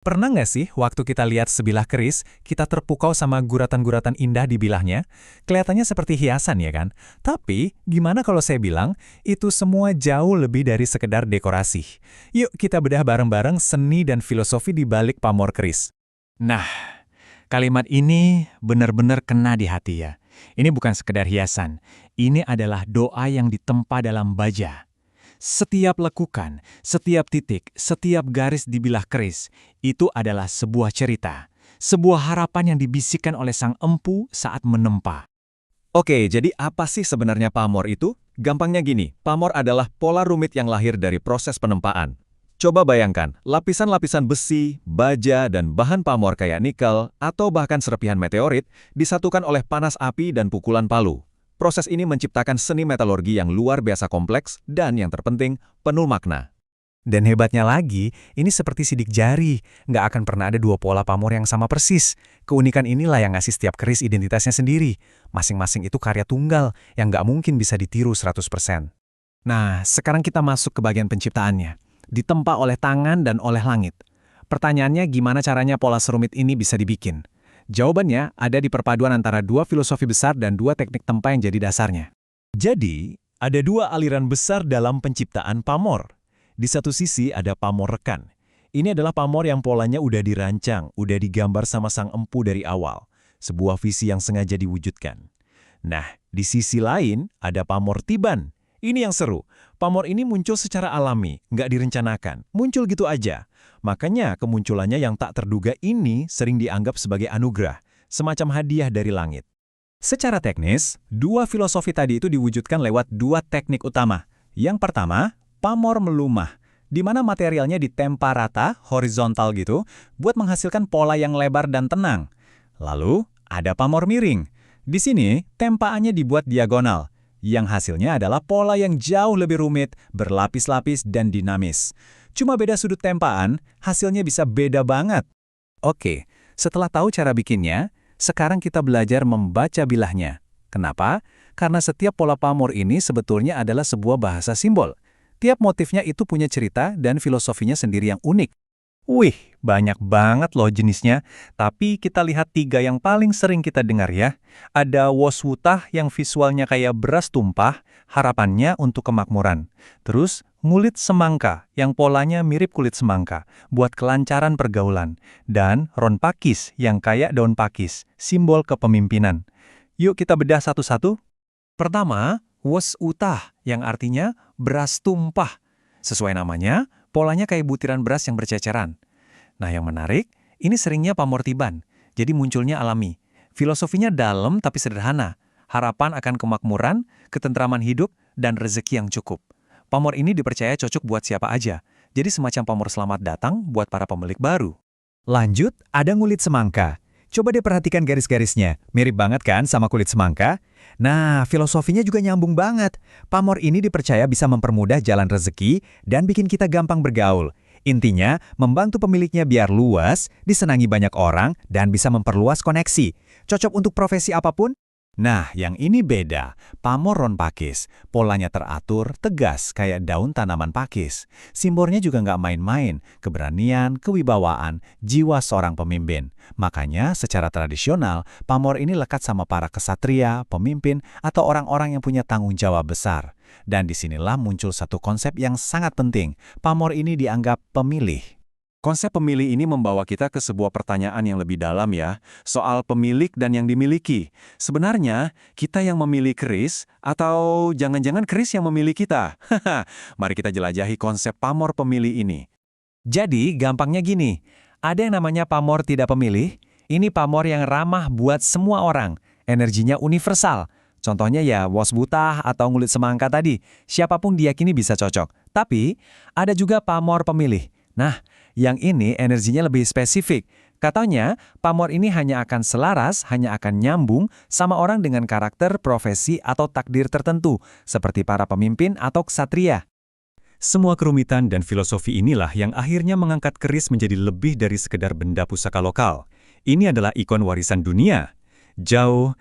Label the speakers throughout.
Speaker 1: Pernah nggak sih waktu kita lihat sebilah keris, kita terpukau sama guratan-guratan indah di bilahnya? Kelihatannya seperti hiasan ya kan? Tapi, gimana kalau saya bilang, itu semua jauh lebih dari sekedar dekorasi. Yuk kita bedah bareng-bareng seni dan filosofi di balik pamor keris.
Speaker 2: Nah, kalimat ini benar-benar kena di hati ya. Ini bukan sekedar hiasan, ini adalah doa yang ditempa dalam baja. Setiap lekukan, setiap titik, setiap garis di bilah keris, itu adalah sebuah cerita. Sebuah harapan yang dibisikkan oleh sang empu saat menempa.
Speaker 3: Oke, jadi apa sih sebenarnya pamor itu? Gampangnya gini, pamor adalah pola rumit yang lahir dari proses penempaan. Coba bayangkan, lapisan-lapisan besi, baja, dan bahan pamor kayak nikel, atau bahkan serpihan meteorit, disatukan oleh panas api dan pukulan palu. Proses ini menciptakan seni metalurgi yang luar biasa kompleks dan yang terpenting, penuh makna.
Speaker 1: Dan hebatnya lagi, ini seperti sidik jari. Nggak akan pernah ada dua pola pamor yang sama persis. Keunikan inilah yang ngasih setiap keris identitasnya sendiri. Masing-masing itu karya tunggal yang nggak mungkin bisa ditiru 100%. Nah, sekarang kita masuk ke bagian penciptaannya. Ditempa oleh tangan dan oleh langit. Pertanyaannya gimana caranya pola serumit ini bisa dibikin? Jawabannya ada di perpaduan antara dua filosofi besar dan dua teknik tempa yang jadi dasarnya.
Speaker 3: Jadi, ada dua aliran besar dalam penciptaan pamor. Di satu sisi ada pamor rekan. Ini adalah pamor yang polanya udah dirancang, udah digambar sama sang empu dari awal. Sebuah visi yang sengaja diwujudkan. Nah, di sisi lain ada pamor tiban. Ini yang seru. Pamor ini muncul secara alami, nggak direncanakan. Muncul gitu aja. Makanya kemunculannya yang tak terduga ini sering dianggap sebagai anugerah, semacam hadiah dari langit.
Speaker 1: Secara teknis, dua filosofi tadi itu diwujudkan lewat dua teknik utama. Yang pertama, pamor melumah, di mana materialnya ditempa rata, horizontal gitu, buat menghasilkan pola yang lebar dan tenang. Lalu, ada pamor miring. Di sini, tempaannya dibuat diagonal, yang hasilnya adalah pola yang jauh lebih rumit, berlapis-lapis, dan dinamis. Cuma beda sudut tempaan, hasilnya bisa beda banget. Oke, setelah tahu cara bikinnya, sekarang kita belajar membaca bilahnya. Kenapa? Karena setiap pola pamor ini sebetulnya adalah sebuah bahasa simbol. Tiap motifnya itu punya cerita dan filosofinya sendiri yang unik. Wih, banyak banget loh jenisnya. Tapi kita lihat tiga yang paling sering kita dengar ya. Ada woswutah yang visualnya kayak beras tumpah, harapannya untuk kemakmuran. Terus, ngulit semangka yang polanya mirip kulit semangka, buat kelancaran pergaulan. Dan ron pakis yang kayak daun pakis, simbol kepemimpinan. Yuk kita bedah satu-satu. Pertama, woswutah yang artinya beras tumpah. Sesuai namanya, polanya kayak butiran beras yang berceceran. Nah yang menarik, ini seringnya pamor tiban, jadi munculnya alami. Filosofinya dalam tapi sederhana, harapan akan kemakmuran, ketentraman hidup, dan rezeki yang cukup. Pamor ini dipercaya cocok buat siapa aja, jadi semacam pamor selamat datang buat para pemilik baru. Lanjut, ada ngulit semangka. Coba deh perhatikan garis-garisnya, mirip banget kan sama kulit semangka? Nah, filosofinya juga nyambung banget. Pamor ini dipercaya bisa mempermudah jalan rezeki dan bikin kita gampang bergaul. Intinya, membantu pemiliknya biar luas, disenangi banyak orang, dan bisa memperluas koneksi. Cocok untuk profesi apapun? Nah, yang ini beda. Pamor ron pakis. Polanya teratur, tegas, kayak daun tanaman pakis. Simbolnya juga nggak main-main. Keberanian, kewibawaan, jiwa seorang pemimpin. Makanya, secara tradisional, pamor ini lekat sama para kesatria, pemimpin, atau orang-orang yang punya tanggung jawab besar. Dan disinilah muncul satu konsep yang sangat penting. Pamor ini dianggap pemilih. Konsep pemilih ini membawa kita ke sebuah pertanyaan yang lebih dalam ya, soal pemilik dan yang dimiliki. Sebenarnya, kita yang memilih keris, atau jangan-jangan keris yang memilih kita? Mari kita jelajahi konsep pamor pemilih ini. Jadi, gampangnya gini, ada yang namanya pamor tidak pemilih, ini pamor yang ramah buat semua orang, energinya universal. Contohnya ya wosbutah atau ngulit semangka tadi, siapapun diyakini bisa cocok. Tapi, ada juga pamor pemilih. Nah, yang ini energinya lebih spesifik. Katanya, pamor ini hanya akan selaras, hanya akan nyambung sama orang dengan karakter, profesi, atau takdir tertentu, seperti para pemimpin atau ksatria.
Speaker 3: Semua kerumitan dan filosofi inilah yang akhirnya mengangkat keris menjadi lebih dari sekedar benda pusaka lokal. Ini adalah ikon warisan dunia. Jauh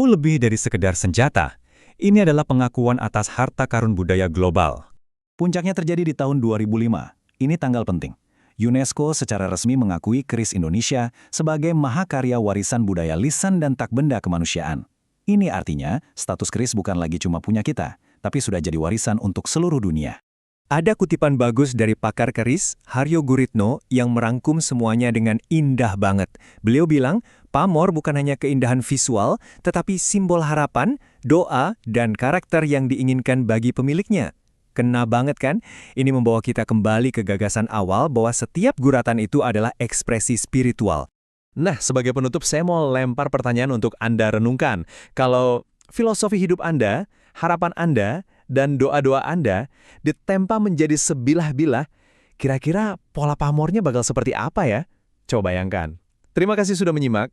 Speaker 3: lebih dari sekedar senjata. Ini adalah pengakuan atas harta karun budaya global.
Speaker 1: Puncaknya terjadi di tahun 2005. Ini tanggal penting. UNESCO secara resmi mengakui keris Indonesia sebagai mahakarya warisan budaya lisan dan tak benda kemanusiaan. Ini artinya, status keris bukan lagi cuma punya kita, tapi sudah jadi warisan untuk seluruh dunia.
Speaker 4: Ada kutipan bagus dari pakar keris, Haryo Guritno, yang merangkum semuanya dengan indah banget. Beliau bilang, pamor bukan hanya keindahan visual, tetapi simbol harapan, doa, dan karakter yang diinginkan bagi pemiliknya. Kena banget kan? Ini membawa kita kembali ke gagasan awal bahwa setiap guratan itu adalah ekspresi spiritual.
Speaker 3: Nah, sebagai penutup saya mau lempar pertanyaan untuk Anda renungkan. Kalau filosofi hidup Anda, harapan Anda, dan doa-doa Anda ditempa menjadi sebilah-bilah, kira-kira pola pamornya bakal seperti apa ya? Coba bayangkan. Terima kasih sudah menyimak.